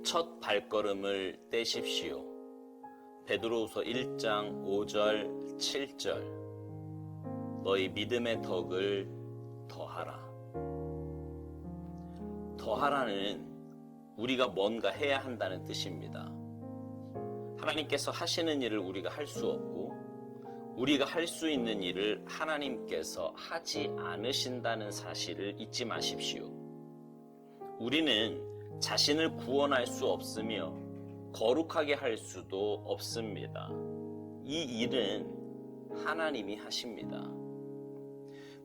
첫 발걸음을 떼십시오. 베드로후서 1장 5절 7절. 너희 믿음의 덕을 더하라. 더하라는 우리가 뭔가 해야 한다는 뜻입니다. 하나님께서 하시는 일을 우리가 할 수 없고 우리가 할 수 있는 일을 하나님께서 하지 않으신다는 사실을 잊지 마십시오. 우리는 자신을 구원할 수 없으며 거룩하게 할 수도 없습니다. 이 일은 하나님이 하십니다.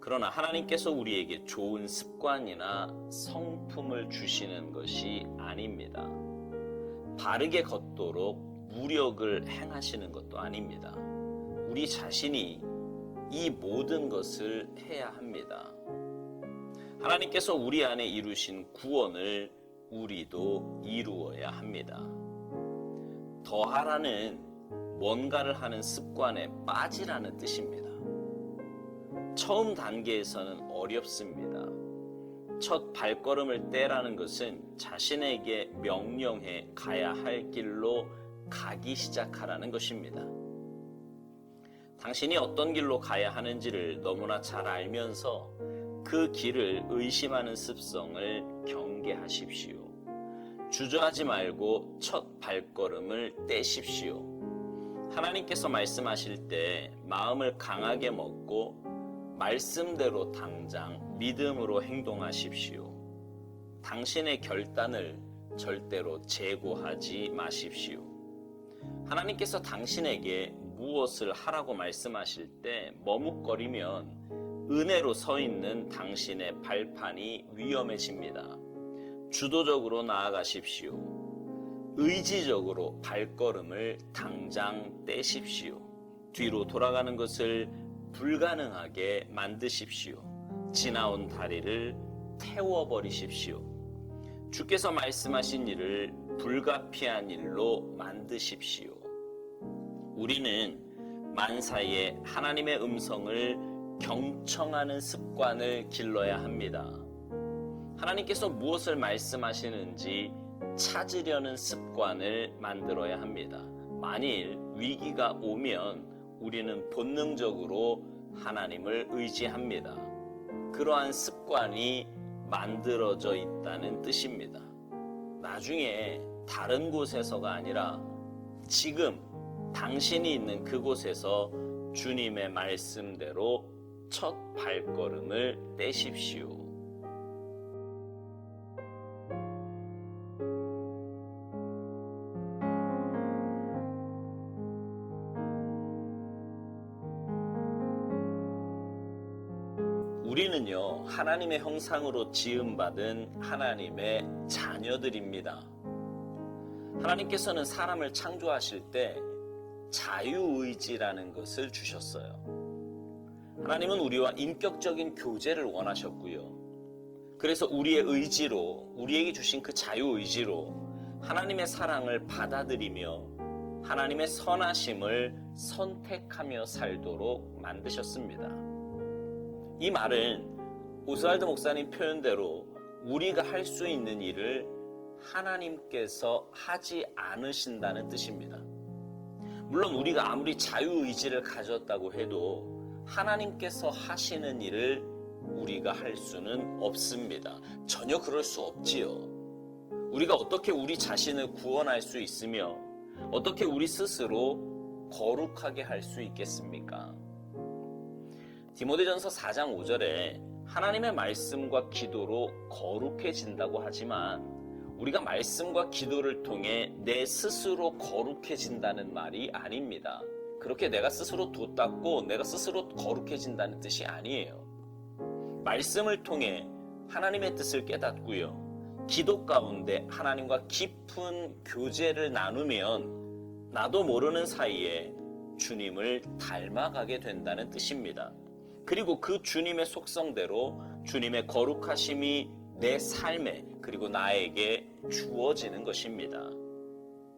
그러나 하나님께서 우리에게 좋은 습관이나 성품을 주시는 것이 아닙니다. 바르게 걷도록 무력을 행하시는 것도 아닙니다. 우리 자신이 이 모든 것을 해야 합니다. 하나님께서 우리 안에 이루신 구원을 우리도 이루어야 합니다. 더하라는 뭔가를 하는 습관에 빠지라는 뜻입니다. 처음 단계에서는 어렵습니다. 첫 발걸음을 떼라는 것은 자신에게 명령해 가야 할 길로 가기 시작하라는 것입니다. 당신이 어떤 길로 가야 하는지를 너무나 잘 알면서 그 길을 의심하는 습성을 경계하십시오. 주저하지 말고 첫 발걸음을 떼십시오. 하나님께서 말씀하실 때 마음을 강하게 먹고 말씀대로 당장 믿음으로 행동하십시오. 당신의 결단을 절대로 재고하지 마십시오. 하나님께서 당신에게 무엇을 하라고 말씀하실 때 머뭇거리면 은혜로 서 있는 당신의 발판이 위험해집니다. 주도적으로 나아가십시오. 의지적으로 발걸음을 당장 떼십시오. 뒤로 돌아가는 것을 불가능하게 만드십시오. 지나온 다리를 태워버리십시오. 주께서 말씀하신 일을 불가피한 일로 만드십시오. 우리는 만사에 하나님의 음성을 경청하는 습관을 길러야 합니다. 하나님께서 무엇을 말씀하시는지 찾으려는 습관을 만들어야 합니다. 만일 위기가 오면 우리는 본능적으로 하나님을 의지합니다. 그러한 습관이 만들어져 있다는 뜻입니다. 나중에 다른 곳에서가 아니라 지금 당신이 있는 그곳에서 주님의 말씀대로 첫 발걸음을 떼십시오. 우리는요, 하나님의 형상으로 지음받은 하나님의 자녀들입니다. 하나님께서는 사람을 창조하실 때 자유의지라는 것을 주셨어요. 하나님은 우리와 인격적인 교제를 원하셨고요. 그래서 우리의 의지로, 우리에게 주신 그 자유의지로 하나님의 사랑을 받아들이며 하나님의 선하심을 선택하며 살도록 만드셨습니다. 이 말은 오스왈드 목사님 표현대로 우리가 할 수 있는 일을 하나님께서 하지 않으신다는 뜻입니다. 물론 우리가 아무리 자유의지를 가졌다고 해도 하나님께서 하시는 일을 우리가 할 수는 없습니다. 전혀 그럴 수 없지요. 우리가 어떻게 우리 자신을 구원할 수 있으며 어떻게 우리 스스로 거룩하게 할 수 있겠습니까? 디모데전서 4장 5절에 하나님의 말씀과 기도로 거룩해진다고 하지만 우리가 말씀과 기도를 통해 내 스스로 거룩해진다는 말이 아닙니다. 그렇게 내가 스스로 도 닦고 내가 스스로 거룩해진다는 뜻이 아니에요. 말씀을 통해 하나님의 뜻을 깨닫고요. 기도 가운데 하나님과 깊은 교제를 나누면 나도 모르는 사이에 주님을 닮아가게 된다는 뜻입니다. 그리고 그 주님의 속성대로 주님의 거룩하심이 내 삶에 그리고 나에게 주어지는 것입니다.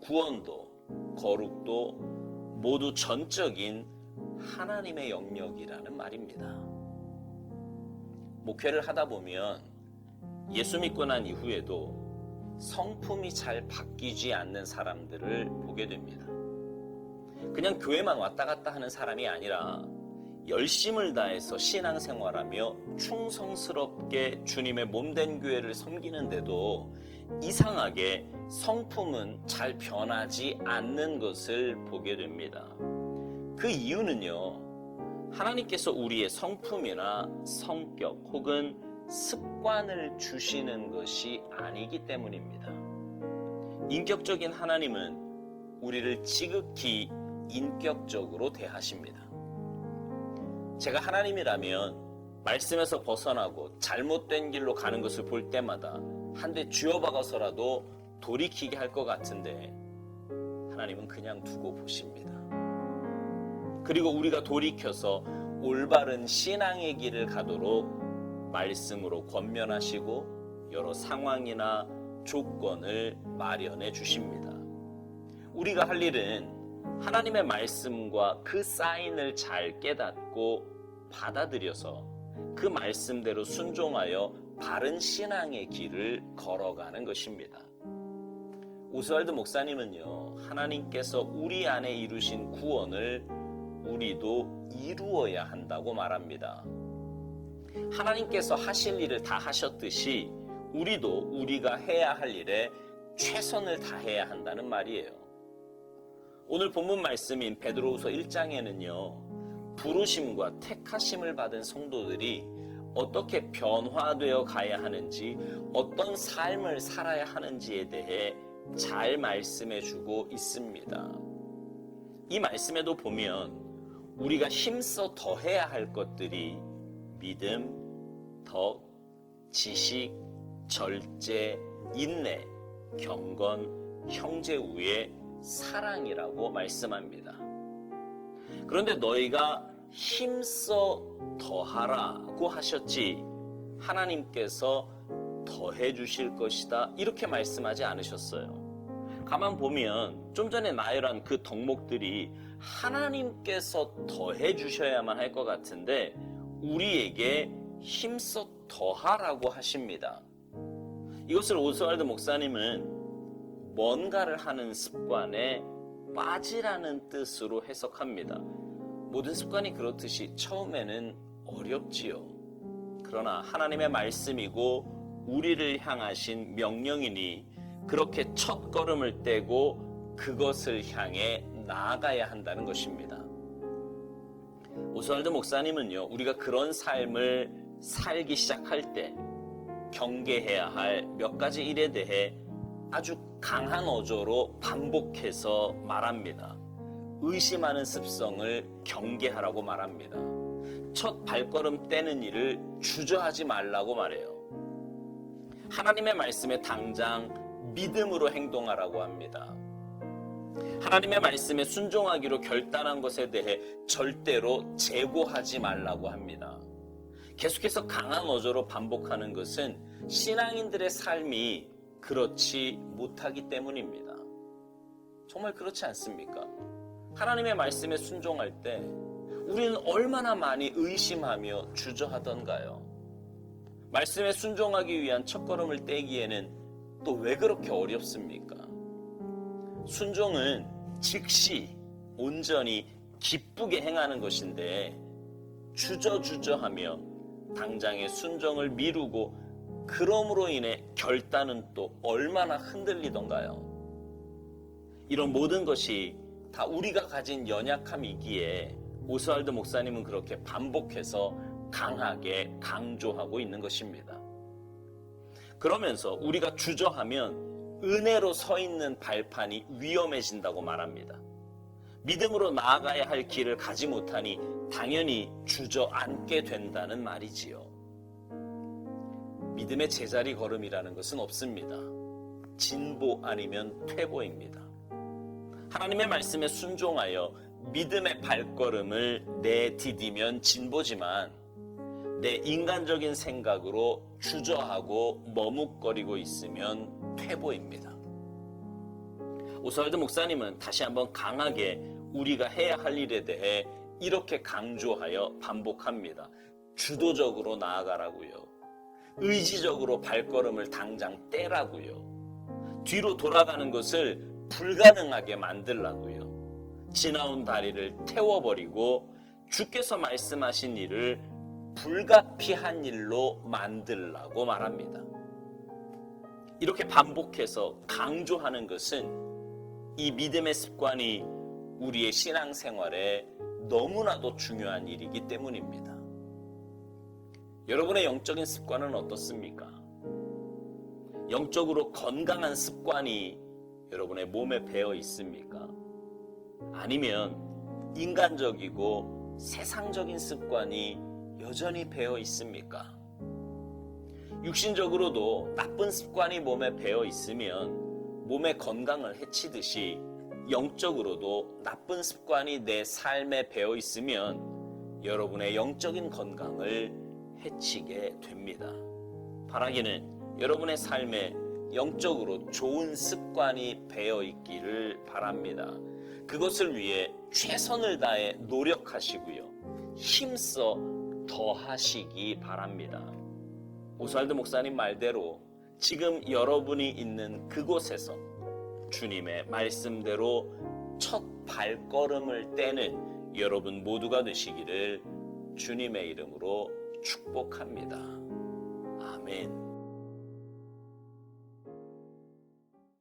구원도 거룩도 모두 전적인 하나님의 영역이라는 말입니다. 목회를 하다 보면 예수 믿고 난 이후에도 성품이 잘 바뀌지 않는 사람들을 보게 됩니다. 그냥 교회만 왔다 갔다 하는 사람이 아니라 열심을 다해서 신앙생활하며 충성스럽게 주님의 몸된 교회를 섬기는데도 이상하게 성품은 잘 변하지 않는 것을 보게 됩니다. 그 이유는요, 하나님께서 우리의 성품이나 성격 혹은 습관을 주시는 것이 아니기 때문입니다. 인격적인 하나님은 우리를 지극히 인격적으로 대하십니다. 제가 하나님이라면 말씀에서 벗어나고 잘못된 길로 가는 것을 볼 때마다 한 대 쥐어박아서라도 돌이키게 할 것 같은데 하나님은 그냥 두고 보십니다. 그리고 우리가 돌이켜서 올바른 신앙의 길을 가도록 말씀으로 권면하시고 여러 상황이나 조건을 마련해 주십니다. 우리가 할 일은 하나님의 말씀과 그 사인을 잘 깨닫고 받아들여서 그 말씀대로 순종하여 바른 신앙의 길을 걸어가는 것입니다. 오스왈드 목사님은요, 하나님께서 우리 안에 이루신 구원을 우리도 이루어야 한다고 말합니다. 하나님께서 하실 일을 다 하셨듯이 우리도 우리가 해야 할 일에 최선을 다해야 한다는 말이에요. 오늘 본문 말씀인 베드로후서 1장에는요, 부르심과 택하심을 받은 성도들이 어떻게 변화되어 가야 하는지, 어떤 삶을 살아야 하는지에 대해 잘 말씀해 주고 있습니다. 이 말씀에도 보면 우리가 힘써 더해야 할 것들이 믿음, 덕, 지식, 절제, 인내, 경건, 형제 우애, 사랑이라고 말씀합니다. 그런데 너희가 힘써 더하라고 하셨지 하나님께서 더해 주실 것이다 이렇게 말씀하지 않으셨어요. 가만 보면 좀 전에 나열한 그 덕목들이 하나님께서 더해 주셔야만 할 것 같은데 우리에게 힘써 더하라고 하십니다. 이것을 오스왈드 목사님은 뭔가를 하는 습관에 빠지라는 뜻으로 해석합니다. 모든 습관이 그렇듯이 처음에는 어렵지요. 그러나 하나님의 말씀이고 우리를 향하신 명령이니 그렇게 첫 걸음을 떼고 그것을 향해 나아가야 한다는 것입니다. 오스왈드 목사님은요, 우리가 그런 삶을 살기 시작할 때 경계해야 할 몇 가지 일에 대해 아주 강한 어조로 반복해서 말합니다. 의심하는 습성을 경계하라고 말합니다. 첫 발걸음 떼는 일을 주저하지 말라고 말해요. 하나님의 말씀에 당장 믿음으로 행동하라고 합니다. 하나님의 말씀에 순종하기로 결단한 것에 대해 절대로 재고하지 말라고 합니다. 계속해서 강한 어조로 반복하는 것은 신앙인들의 삶이 그렇지 못하기 때문입니다. 정말 그렇지 않습니까? 하나님의 말씀에 순종할 때 우리는 얼마나 많이 의심하며 주저하던가요? 말씀에 순종하기 위한 첫걸음을 떼기에는 또 왜 그렇게 어렵습니까? 순종은 즉시 온전히 기쁘게 행하는 것인데 주저하며 당장의 순종을 미루고 그럼으로 인해 결단은 또 얼마나 흔들리던가요? 이런 모든 것이 다 우리가 가진 연약함이기에 오스왈드 목사님은 그렇게 반복해서 강하게 강조하고 있는 것입니다. 그러면서 우리가 주저하면 은혜로 서 있는 발판이 위험해진다고 말합니다. 믿음으로 나아가야 할 길을 가지 못하니 당연히 주저앉게 된다는 말이지요. 믿음의 제자리 걸음이라는 것은 없습니다. 진보 아니면 퇴보입니다. 하나님의 말씀에 순종하여 믿음의 발걸음을 내디디면 진보지만 내 인간적인 생각으로 주저하고 머뭇거리고 있으면 퇴보입니다. 오스왈드 목사님은 다시 한번 강하게 우리가 해야 할 일에 대해 이렇게 강조하여 반복합니다. 주도적으로 나아가라고요. 의지적으로 발걸음을 당장 떼라고요. 뒤로 돌아가는 것을 불가능하게 만들라고요. 지나온 다리를 태워버리고 주께서 말씀하신 일을 불가피한 일로 만들라고 말합니다. 이렇게 반복해서 강조하는 것은 이 믿음의 습관이 우리의 신앙생활에 너무나도 중요한 일이기 때문입니다. 여러분의 영적인 습관은 어떻습니까? 영적으로 건강한 습관이 여러분의 몸에 배어 있습니까? 아니면 인간적이고 세상적인 습관이 여전히 배어 있습니까? 육신적으로도 나쁜 습관이 몸에 배어 있으면 몸의 건강을 해치듯이 영적으로도 나쁜 습관이 내 삶에 배어 있으면 여러분의 영적인 건강을 해치게 됩니다. 바라기는 여러분의 삶에 영적으로 좋은 습관이 배어 있기를 바랍니다. 그것을 위해 최선을 다해 노력하시고요. 힘써 더하시기 바랍니다. 오스왈드 목사님 말대로 지금 여러분이 있는 그곳에서 주님의 말씀대로 첫 발걸음을 떼는 여러분 모두가 되시기를 주님의 이름으로 축복합니다. 아멘.